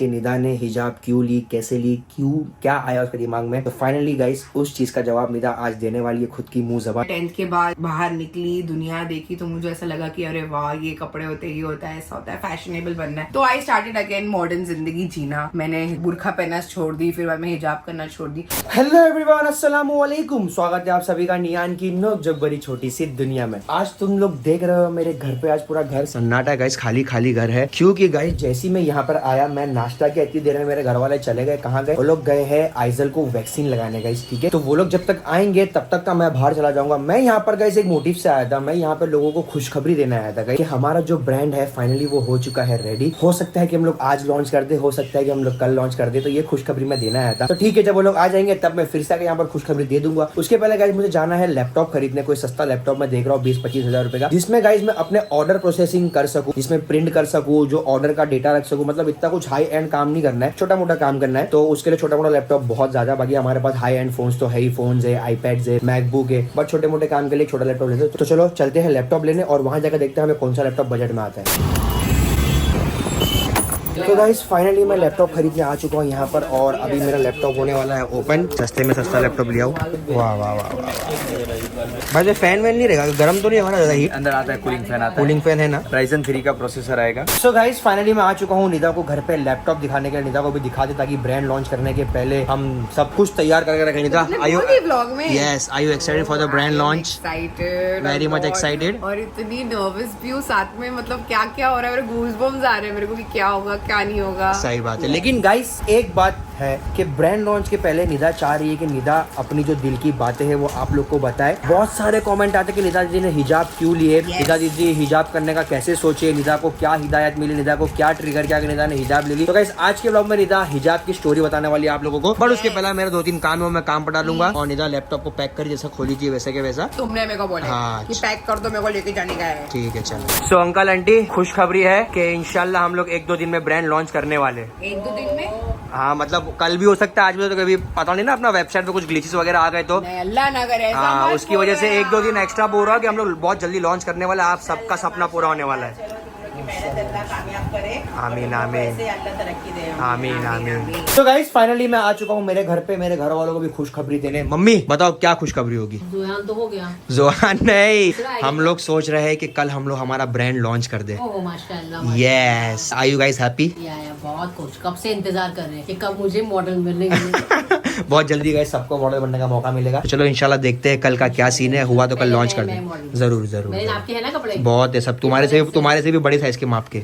कि निदा ने हिजाब क्यों ली, कैसे ली, क्यों, क्या आया उसके दिमाग में। तो फाइनली गाइस उस चीज का जवाब निदा आज देने वाली है खुद की मुंह ज़बान। 10th के बाद बाहर निकली, दुनिया देखी, तो मुझे ऐसा लगा कि अरे वाह, ये कपड़े होते, ये होता है, ऐसा होता है, फैशनेबल बनना है। तो आई स्टार्टेड अगेन मॉडर्न जिंदगी जीना। मैंने बुर्खा पहनना छोड़ दी, फिर बाद में हिजाब करना छोड़ दी। हेलो एवरीवन, अस्सलाम वालेकुम। स्वागत है आप सभी का नियान की नोक जब बड़ी छोटी सी दुनिया में। आज तुम लोग देख रहे हो मेरे घर पे आज पूरा घर सन्नाटा है गाइस, खाली खाली घर है। क्योंकि गाइस जैसी मैं यहाँ पर आया, मैं नाश्ता किया, इतनी देर में मेरे घर वाले चले गए। कहाँ गए? वो लोग गए हैं आइजल को वैक्सीन लगाने गाइस, ठीक है। तो वो लोग जब तक आएंगे तब तक का मैं बाहर चला जाऊंगा। मैं यहाँ पर गाइस एक मोटिव से आया था, मैं यहाँ पे लोगों को खुशखबरी देने आया था कि हमारा जो ब्रांड है फाइनली वो हो चुका है रेडी। हो सकता है कि हम लोग आज लॉन्च कर दे, हो सकता है कि हम लोग कल लॉन्च कर दे। तो ये खुशखबरी मैं देना आया था। तो ठीक है, जब वो लोग आ जाएंगे तब मैं फिर से आके यहाँ पर खुशखबरी दे दूंगा। उसके पहले गाइस मुझे जाना है लैपटॉप खरीदने। कोई सस्ता लैपटॉप मैं देख रहा हूँ 20-25 हजार रुपए का, जिसमें गाइस मैं अपने ऑर्डर प्रोसेसिंग कर सकूँ, जिसमें प्रिंट कर सकूँ, जो ऑर्डर का डेटा रख सकूँ। मतलब इतना कुछ हाई एंड काम नहीं करना है, छोटा मोटा काम करना है। तो उसके लिए छोटा मोटा लैपटॉप बहुत ज्यादा। बाकी हमारे पास हाई एंड फोन्स तो है ही, फोन्स है, आईपैड्स है, मैकबुक है, बट छोटे मोटे काम के लिए छोटा लैपटॉप लेते। तो चलो चलते हैं लैपटॉप लेने और वहां जाकर देखते हैं हमें कौन सा लैपटॉप बजट में आता है। तो गाइस फाइनली मैं लैपटॉप खरीदने आ चुका हूँ यहाँ पर, और अभी मेरा लैपटॉप होने वाला है ओपन। सस्ते में सस्ता लैपटॉप लिया हूँ। वाह वाह वाह वाह भाई, फैन वैन नहीं रहेगा? गर्म तो नहीं हमारा ज्यादा ही? अंदर आता है कूलिंग फैन, आता है कूलिंग फैन है ना। राइजन 3 का प्रोसेसर आएगा। सो गाइस फाइनली मैं आ चुका हूँ निदा को घर पे लैपटॉप दिखाने के लिए। निदा को भी दिखा दे ताकि ब्रांड लॉन्च करने के पहले हम सब कुछ तैयार करके रखें। निदा आर यू व्लॉग में? Yes, are you excited for the brand launch? Excited, very much excited. और इतनी नर्वस भी हूँ साथ में। मतलब क्या क्या हो रहा है, मेरे गूज़बम्स आ रहे हैं मेरे को कि क्या होगा क्या नहीं होगा। सही बात है। लेकिन गाइस एक बात है कि ब्रांड लॉन्च के पहले निदा चाह रही है कि निदा अपनी जो दिल की बातें हैं वो आप लोग को बताए। बहुत सारे कमेंट आते कि निदा दीदी ने हिजाब क्यों लिए, निदा दीदी हिजाब करने का कैसे सोचे, निदा को क्या हिदायत मिली, निदा को क्या ट्रिगर किया कि निदा ने हिजाब ले ली। तो गाइस आज के ब्लॉग में निदा हिजाब की स्टोरी बताने वाली है आप लोगों को। बट उसके पहले मेरे 2-3 काम है, मैं काम पर डालूंगा। और निदा लैपटॉप को पैक कर, जैसा खोली थी वैसे के वैसा तुमने मेरे को बोला हाँ, कि पैक कर दो, मेरे को लेके जाने का है। ठीक है चलो। सो अंकल आंटी, खुशखबरी है कि इंशाल्लाह हम लोग 1-2 दिन में ब्रांड लॉन्च करने वाले। 1-2 दिन में? हाँ, मतलब कल भी हो सकता है, आज भी। तो कभी पता नहीं ना, अपना वेबसाइट पे कुछ ग्लिचेस वगैरह आ गए तो अल्लाह ना करे। हाँ, उसकी वजह से 1-2 दिन एक्स्ट्रा बोल रहा है कि हम लोग बहुत जल्दी लॉन्च करने वाला है। आप सबका सपना पूरा होने वाला है। कामयाब करे। आमीन आमीन अल्लाह तरक्की दे। आमीन आमीन। तो गाइस फाइनली मैं आ चुका हूँ मेरे घर पे, मेरे घर वालों को भी खुशखबरी देने। मम्मी बताओ क्या खुशखबरी होगी? जोहान तो हो गया। जोहान नहीं, हम लोग सोच रहे हैं कि कल हम लोग हमारा ब्रांड लॉन्च कर दे। ओह माशाल्लाह। Yes, are you guys happy? या बहुत खुश, कब से इंतजार कर रहे हैं कि कब मुझे मॉडल मिलेंगे। बहुत जल्दी गाइस सबको मॉडल बनने का मौका मिलेगा। तो चलो इंशाल्लाह देखते हैं कल का क्या सीन है। हुआ तो कल लॉन्च कर दे। जरूर जरूर। मेरे नाप के है ना कपड़े? बहुत है सब, तुम्हारे से भी बड़े साइज के माप के,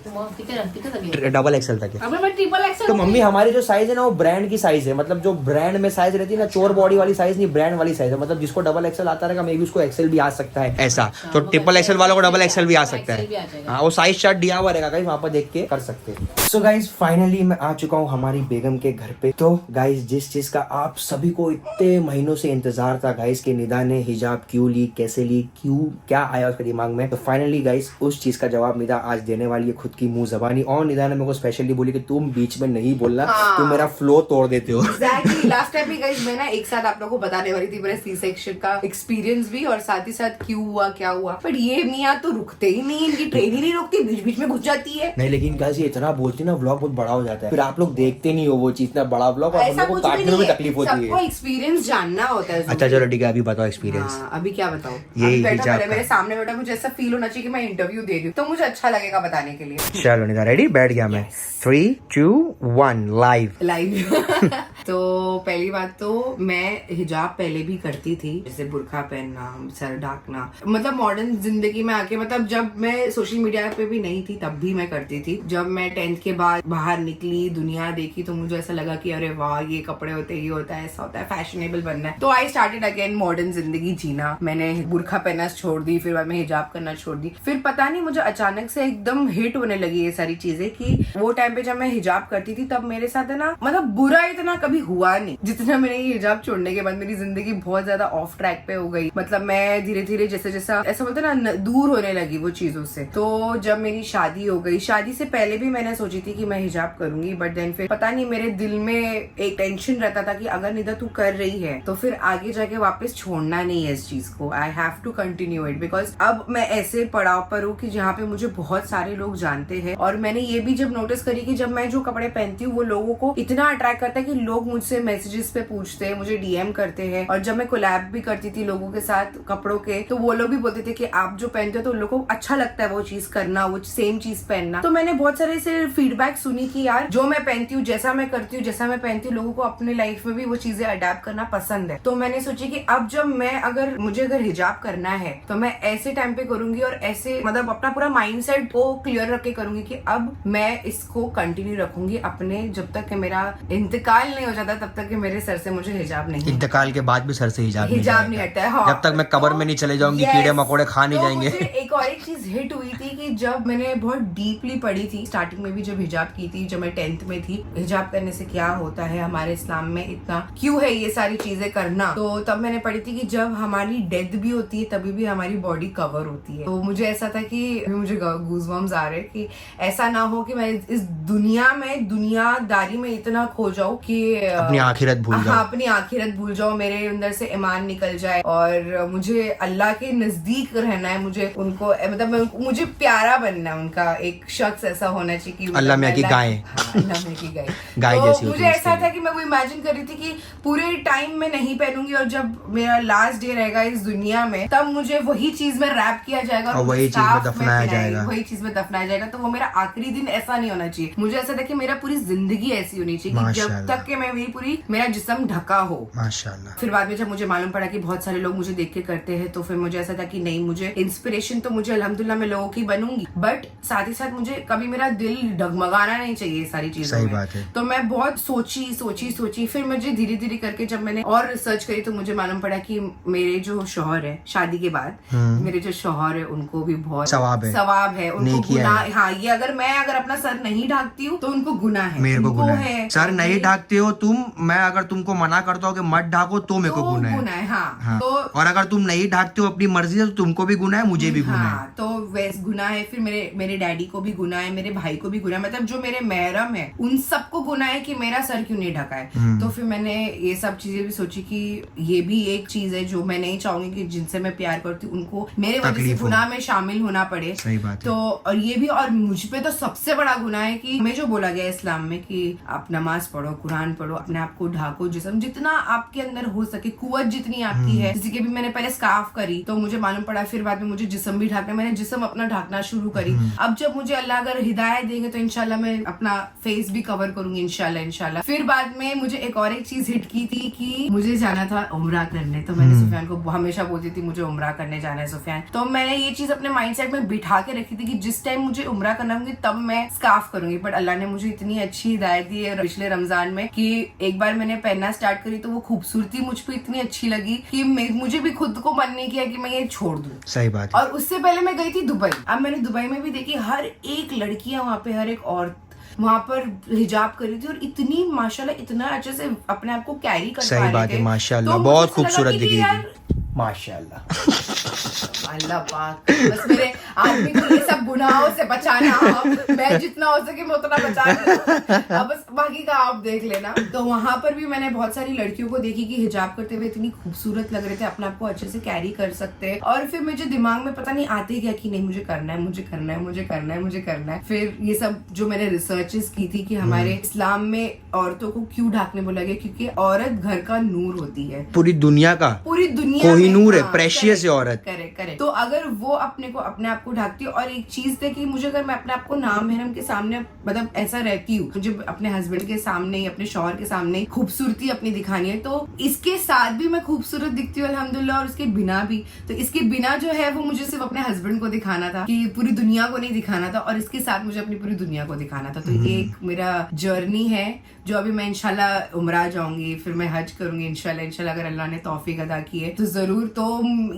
डबल एक्सएल तक है। अबे मैं ट्रिपल एक्सएल। तो मम्मी हमारी जो साइज है ना वो ब्रांड की साइज है। मतलब जो ब्रांड में साइज रहती है ना, चोर बॉडी वाली साइज नहीं, ब्रांड वाली साइज है। मतलब जिसको डबल एक्सएल आता रहेगा मे भी उसको एक्सएल भी आ सकता है ऐसा। तो ट्रिपल एक्सएल वालों को डबल एक्सएल भी आ सकता है। हाँ, वो साइज चार्ट दिया हुआ रहेगा गाइस, वहाँ पर देख के कर सकते हैं। सो गाइस फाइनली मैं आ चुका हूँ हमारी बेगम के घर पे। तो गाइस जिस चीज का आप सभी को इतने महीनों से इंतजार था गाइस कि निदा ने हिजाब क्यों ली, कैसे ली, क्यों, क्या आया उसके दिमाग में। तो फाइनली गाइस उस चीज का जवाब निदा आज देने वाली है खुद की मुंह ज़बानी। और निदा ने मेरे को स्पेशली बोली कि तुम बीच में नहीं बोलना, तुम मेरा फ्लो तोड़ देते हो। एग्जैक्टली। लास्ट टाइम भी गाइस मैं ना एक साथ आप लोगों को बताने वाली थी मेरे सी सेक्शन का एक्सपीरियंस भी, और साथ ही साथ क्यों हुआ क्या हुआ। पर ये मियाँ तो रुकते ही नहीं, इनकी ट्रेन ही नहीं रुकती, बीच बीच में घुस जाती है। नहीं लेकिन गाइस ये इतना बोलती ना, व्लॉग बहुत बड़ा हो जाता है, फिर आप लोग देखते नहीं हो वो चीज, इतना बड़ा व्लॉग, और हम लोग को काटने में तकलीफ होती है। सबको एक्सपीरियंस जानना होता है। अच्छा चलो ठीक है, अभी बताओ एक्सपीरियंस। अभी क्या बताऊं? यही हिजाब मेरे सामने बैठा, मुझे ऐसा फील होना चाहिए कि मैं इंटरव्यू दे रही हूँ, तो मुझे अच्छा लगेगा बताने के लिए। चलो निदा रेडी, बैठ गया मैं। 3, 2, 1 लाइव। तो पहली बात तो मैं हिजाब पहले भी करती थी, जैसे बुर्खा पहनना, सर ढाकना। मतलब मॉडर्न जिंदगी में आके, मतलब जब मैं सोशल मीडिया पे भी नहीं थी तब भी मैं करती थी। जब मैं 10th के बाद बाहर निकली, दुनिया देखी, तो मुझे ऐसा लगा कि अरे वाह, ये कपड़े होते, ये होता है, ऐसा होता है, फैशनेबल बनना है। तो आई स्टार्टेड अगेन मॉडर्न जिंदगी जीना। मैंने बुर्खा पहनना छोड़ दी, फिर बाद में हिजाब करना छोड़ दी। फिर पता नहीं मुझे अचानक से एकदम हिट होने लगी ये सारी चीजें कि वो टाइम पे जब मैं हिजाब करती थी तब मेरे साथ है ना, मतलब बुरा इतना कभी कभी हुआ नहीं। जितना मैंने ये हिजाब छोड़ने के बाद मेरी जिंदगी बहुत ज्यादा ऑफ ट्रैक पे हो गई। मतलब मैं धीरे धीरे जैसे जैसा ऐसा बोलते ना दूर होने लगी वो चीजों से। तो जब मेरी शादी हो गई, शादी से पहले भी मैंने सोची थी कि मैं हिजाब करूंगी, बट देन फिर पता नहीं मेरे दिल में एक टेंशन रहता था कि अगर निदा तू कर रही है तो फिर आगे जाके वापस छोड़ना नहीं है इस चीज को। I have to continue it, because अब मैं ऐसे पड़ाव पर हूँ कि जहाँ पे मुझे बहुत सारे लोग जानते हैं। और मैंने ये भी जब नोटिस करी कि जब मैं जो कपड़े पहनती हूँ वो लोगों को इतना अट्रैक्ट करता है कि लोग मुझसे मैसेजेस पे पूछते हैं, मुझे डीएम करते हैं। और जब मैं कोलैब भी करती थी लोगों के साथ कपड़ों के, तो वो लोग भी बोलते थे कि आप जो पहनते हो तो उन लोगों को अच्छा लगता है वो चीज करना, वो सेम चीज पहनना। तो मैंने बहुत सारे ऐसे फीडबैक सुनी कि यार जो मैं पहनती हूँ, जैसा मैं करती हूँ, जैसा मैं पहनती हूँ, लोगों को अपने लाइफ में भी वो चीजें अडेप्ट करना पसंद है। तो मैंने सोची कि अब जब मैं मुझे अगर हिजाब करना है तो मैं ऐसे टाइम पे करूंगी और ऐसे मतलब अपना पूरा माइंडसेट को क्लियर रख के करूंगी कि अब मैं इसको कंटिन्यू रखूंगी अपने, जब तक कि मेरा इंतकाल नहीं हो जाता तब तक कि मेरे सर से मुझे हिजाब नहीं। इंतकाल के बाद भी सर से हिजाब नहीं हटता है। हाँ। जब तक मैं कब्र में नहीं चले जाऊंगी, कीड़े मकोड़े खा नहीं जाएंगे। मुझे एक और एक चीज हिट हुई थी कि जब मैंने बहुत डीपली पढ़ी थी स्टार्टिंग में भी, जब हिजाब की थी, जब मैं 10th में थी, हिजाब करने से क्या होता है, हमारे इस्लाम में इतना क्यों है ये सारी चीजें करना, तो तब मैंने पढ़ी थी कि जब हमारी डेथ भी होती है तभी भी हमारी बॉडी कवर होती है। तो मुझे ऐसा था कि मुझे गूज़बम्स आ रहे कि ऐसा ना हो कि मैं इस दुनिया में दुनियादारी में इतना खो जाऊं कि अपनी आखिरत भूल जाऊं। हाँ, अपनी आखिरत भूल जाऊं, मेरे अंदर से ईमान निकल जाए और मुझे अल्लाह के नजदीक रहना है। मुझे उनको मतलब मुझे प्यारा बनना है, उनका एक शख्स ऐसा होना चाहिए कि अल्लाह मियां की गाय, अल्लाह मियां की गाय गाय तो जैसी मुझे ऐसा था कि मैं वो इमेजिन कर रही थी कि पूरे टाइम में नहीं पहनूंगी और जब मेरा लास्ट डे रहेगा इस दुनिया में तब मुझे वही चीज में रैप किया जाएगा और वही चीज में दफनाया जाएगा, वही चीज में दफनाया जाएगा। तो वो मेरा आखिरी दिन ऐसा नहीं होना चाहिए। मुझे ऐसा था कि मेरा पूरी जिंदगी ऐसी होनी चाहिए कि जब तक कि मेरा जिस्म ढका हो। माशाल्लाह। फिर बाद में जब मुझे मालूम पड़ा कि बहुत सारे लोग मुझे देख के करते हैं तो फिर मुझे ऐसा था कि नहीं, मुझे इंस्पिरेशन तो मुझे अल्हम्दुलिल्लाह मैं लोगों की बनूंगी, बट साथ ही साथ मुझे कभी मेरा दिल डगमगाना नहीं चाहिए सारी चीजों में। बात है। तो मैं बहुत सोची फिर मुझे धीरे धीरे करके जब मैंने और रिसर्च करी तो मुझे मालूम पड़ा कि मेरे जो शौहर है शादी के बाद, मेरे जो शौहर है उनको भी बहुत सवाब है उनको गुनाह। हाँ, ये अगर अपना सर नहीं ढाकती हूँ तो उनको गुनाह है, मेरे को गुनाह है। सर नहीं ढाकते हो तुम, मैं अगर तुमको मना करता हूँ कि मत ढाको तो मेरे को गुनाह है। हाँ। तो और अगर तुम नहीं ढाकते हो अपनी मर्जी से तो तुमको भी गुनाह है, मुझे भी गुनाह है। तो वैसे गुनाह है, फिर मेरे डैडी को भी गुनाह है, मेरे भाई को भी गुनाह है, मतलब जो मेरे महरम है उन सबको गुनाह है कि मेरा सर क्यों नहीं ढका है। तो फिर मैंने ये सब चीजें भी सोची कि ये भी एक चीज है जो मैं नहीं चाहूंगी कि जिनसे मैं प्यार करती हूँ उनको मेरे वजह से गुनाह में शामिल होना पड़े। सही बात है। तो और ये भी, और मुझ पे तो सबसे बड़ा गुनाह है कि हमें जो बोला गया इस्लाम में कि आप नमाज पढ़ो, कुरान पढ़ो, अपने आप को ढाको, जिस्म जितना आपके अंदर हो सके, कुव्वत जितनी आपकी है। जैसे कि भी मैंने पहले स्कार्फ करी तो मुझे मालूम पड़ा, फिर बाद में मुझे जिस्म भी ढाकना, मैंने जिस्म अपना ढाकना शुरू करी। अब जब मुझे अल्लाह अगर हिदायत देंगे तो इंशाल्लाह मैं अपना फेस भी कवर करूंगी इंशाल्लाह। फिर बाद में मुझे एक और एक चीज हिट की थी कि मुझे जाना था उम्रा करने। तो मैंने सुफियान को हमेशा बोलती थी मुझे उम्रा करने जाना है सुफियान। तो मैंने ये चीज अपने माइंडसेट में बिठा के रखी थी कि जिस टाइम मुझे उम्रा करना होगी तब मैं स्कार्फ करूंगी। बट अल्लाह ने मुझे इतनी अच्छी हिदायत दी है पिछले रमजान में कि एक बार मैंने पहनना स्टार्ट करी तो वो खूबसूरती मुझ पे इतनी अच्छी लगी कि मुझे भी खुद को मन नहीं किया कि मैं ये छोड़ दूं। सही बात है। और उससे पहले मैं गई थी दुबई। अब मैंने दुबई में भी देखी हर एक लड़कियां वहाँ पे, हर एक औरत वहाँ पर हिजाब करी थी और इतनी माशाल्लाह इतना अच्छे से अपने आप को कैरी कर पा रहे थे। सही बात है, माशाल्लाह, बहुत खूबसूरत दिखी थी माशाल्लाह। अल्लाह पाक बस मेरे आदमी को ये सब गुनाहों से बचाना, मैं जितना हो सके मैं उतना बचा लूं। अब बस बाकी का आप देख लेना। तो वहां पर भी मैंने बहुत सारी लड़कियों को देखी कि हिजाब करते हुए इतनी खूबसूरत लग रहे थे, अपने आप को अच्छे से कैरी कर सकते हैं। और फिर मुझे दिमाग में पता नहीं आते गया कि नहीं मुझे करना है, मुझे करना है, मुझे करना है, मुझे करना है। फिर ये सब जो मैंने रिसर्चेस की थी कि हमारे इस्लाम में औरतों को क्यों ढाकने बोला गया, क्योंकि औरत घर का नूर होती है, पूरी दुनिया कोहिनूर है, प्रेशियस है औरत। करेक्ट। तो अगर वो अपने आप को ढकती है, और एक चीज थी कि मुझे अगर मैं अपने आप को नामहरम के सामने मतलब ऐसा रहती हूँ, मुझे अपने हस्बैंड के सामने, अपने शौहर के सामने खूबसूरती अपनी दिखानी है, तो इसके साथ भी मैं खूबसूरत दिखती हूँ अल्हम्दुलिल्लाह, और इसके बिना भी। तो इसके बिना जो है वो मुझे सिर्फ अपने हस्बैंड को दिखाना था, कि पूरी दुनिया को नहीं दिखाना था, और इसके साथ मुझे अपनी पूरी दुनिया को दिखाना था। तो ये एक मेरा जर्नी है जो अभी मैं इंशाल्लाह उम्रा जाऊंगी, फिर मैं हज करूंगी इंशाल्लाह अगर अल्लाह ने तौफीक अदा की है तो जरूर। तो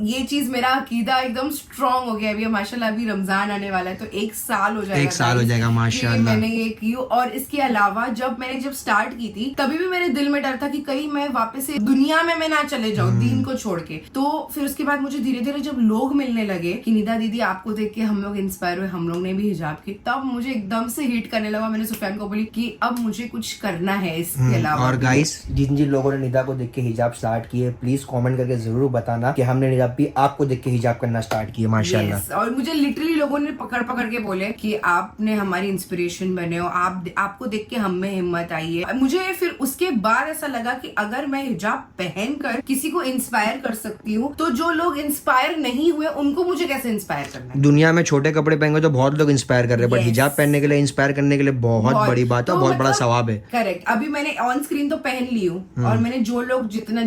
ये चीज मेरा अकीदा निदा एकदम स्ट्रांग हो गया अभी माशाल्लाह। अभी रमजान आने वाला है तो 1 साल हो जाएगा, 1 साल हो जाएगा माशाल्लाह। मैंने ये की। और इसके अलावा जब स्टार्ट की थी तभी भी मेरे दिल में डर था कि कहीं मैं वापस से दुनिया में मैं ना चले जाऊं दीन को छोड़ के। तो फिर उसके बाद मुझे धीरे धीरे जब लोग मिलने लगे कि निदा दीदी आपको देख के हम लोग इंस्पायर हुए, हम लोग ने भी हिजाब की, तब मुझे एकदम से हिट करने लगा। मैंने सुफियान को बोली कि अब मुझे कुछ करना है इसके अलावा। और गाइस जिन जिन लोगों ने निदा को देख के हिजाब स्टार्ट किए प्लीज कमेंट करके जरूर बताना कि हमने निदा भी आपको देख के हिजाब करना स्टार्ट किया माशाल्लाह। Yes, और मुझे लिटरली लोगों ने पकड़ पकड़ के बोले कि आपने हमारी इंस्पिरेशन बने हो, आपको देख के हम में हिम्मत आई है। मुझे फिर उसके बाद ऐसा लगा कि अगर मैं हिजाब पहनकर किसी को इंस्पायर कर सकती हूँ तो जो लोग इंस्पायर नहीं हुए उनको मुझे कैसे इंस्पायर करना है। दुनिया में छोटे कपड़े पहन तो बहुत लोग इंस्पायर कर रहे हैं, बट Yes. हिजाब पहनने के लिए इंस्पायर करने के लिए बहुत बड़ी बात है, तो बहुत बड़ा मतलब सवाब है। करेक्ट। अभी मैंने ऑन स्क्रीन तो पहन ली हूँ और मैंने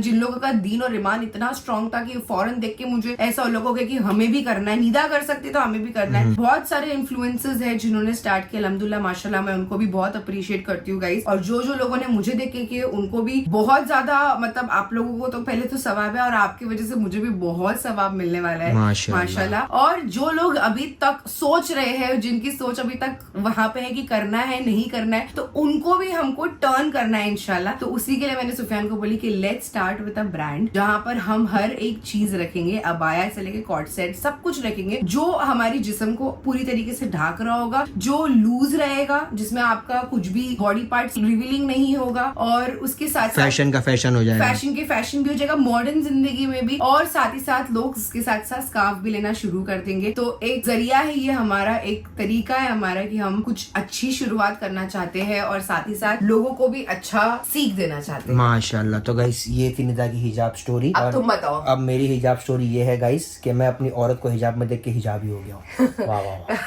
जिन लोगों का दीन और ईमान इतना स्ट्रांग था कि फौरन देख के मुझे ऐसा लोग हो गया कि हमें भी करना है, निदा कर सकती तो हमें भी करना है। बहुत सारे इन्फ्लुएंसर्स हैं जिन्होंने स्टार्ट किया, अल्हम्दुलिल्लाह माशाल्लाह, मैं उनको भी बहुत अप्रिशिएट करती हूँ गाइस। और जो लोगों ने मुझे देखे कि उनको भी बहुत ज्यादा, मतलब आप लोगों को तो पहले तो सवाब है और आपकी वजह से मुझे भी बहुत सवाब मिलने वाला है माशाल्लाह। और जो लोग अभी तक सोच रहे हैं, जिनकी सोच अभी तक वहां पे है कि करना है नहीं करना है, तो उनको भी हमको टर्न करना है इंशाल्लाह। तो उसी के लिए मैंने सुफियान को बोली कि let's start with a brand जहां पर हम हर एक चीज रखेंगे, अबाया से लेके कॉट सेट सब कुछ रखेंगे जो हमारी जिस्म को पूरी तरीके से ढाक रहा होगा, जो लूज रहेगा, जिसमें आपका कुछ भी बॉडी पार्ट्स रिवीलिंग नहीं होगा, और उसके साथ फैशन का फैशन हो जाएगा, फैशन के फैशन भी हो जाएगा, मॉडर्न जिंदगी में भी, और साथ ही साथ लोग इसके साथ साथ स्कार्फ भी लेना शुरू कर देंगे। तो एक जरिया है ये हमारा, एक तरीका है हमारा कि हम कुछ अच्छी शुरुआत करना चाहते हैं और साथ ही साथ लोगों को भी अच्छा सीख देना चाहते हैं माशाल्लाह। तो गाइस ये थी निदा की हिजाब स्टोरी। अब तुम बताओ। अब मेरी हिजाब स्टोरी ये है गाइस कि मैं अपनी औरत को हिजाब में देख के हिजाबी हो गया हूँ। वाह वाह वाह,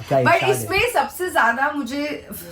क्या बट इरशाद है। इसमें सबसे ज्यादा मुझे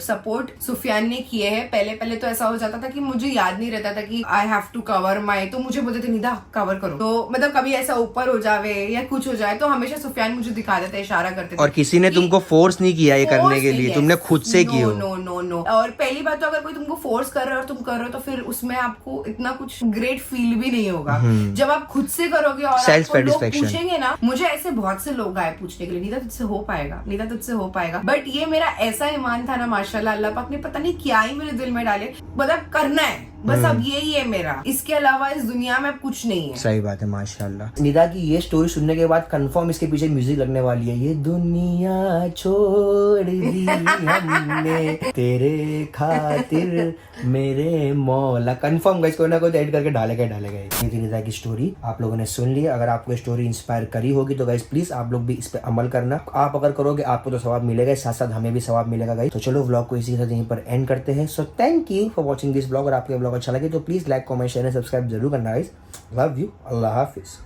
सपोर्ट सुफियान ने किए हैं। पहले तो ऐसा हो जाता था कि मुझे याद नहीं रहता था कि I have to cover my, तो मुझे बोलते थे निदा कवर करो, तो मतलब कभी ऐसा ऊपर हो जावे या कुछ हो जाए तो हमेशा सुफियान मुझे दिखा देते, इशारा करते थे। और किसी ने तुमको फोर्स नहीं किया ये करने के लिए, तुमने खुद से की हो। No no no. और पहली बात तो अगर कोई तुमको फोर्स कर रहा है और तुम कर रहे हो तो फिर उसमें आपको इतना कुछ ग्रेट फील भी नहीं होगा। जब आप खुद से करोगे और आपको लोग पूछेंगे ना, मुझे ऐसे बहुत से लोग आए पूछने के लिए, निदा तुझसे हो पाएगा, निदा तुझसे हो पाएगा, बट ये मेरा ऐसा ईमान था ना माशाल्लाह, अल्लाह पाक ने पता नहीं क्या ही मेरे दिल में डाले, मतलब करना है बस, अब यही है मेरा, इसके अलावा इस दुनिया में कुछ नहीं है। सही बात है माशाल्लाह। निदा की ये स्टोरी सुनने के बाद कंफर्म इसके पीछे म्यूजिक लगने वाली है, ये दुनिया छोड़ दी हमने तेरे खातिर मेरे मौला। कंफर्म गाइस कोई ना कोई एड करके डालेगा। ये थी निदा की स्टोरी, आप लोगों ने सुन ली। अगर आपको स्टोरी इंस्पायर करी होगी तो गाइस प्लीज आप लोग भी इस पे अमल करना। आप अगर करोगे आपको तो सवाब मिलेगा, साथ साथ हमें भी सवाब मिलेगा गाइस। तो चलो व्लॉग को इसी के साथ यहीं पर एंड करते हैं। So thank you for watching this vlog. और आपके व्लॉग अच्छा लगे तो please like comment share and subscribe जरूर करना guys. Love you, Allah Hafiz.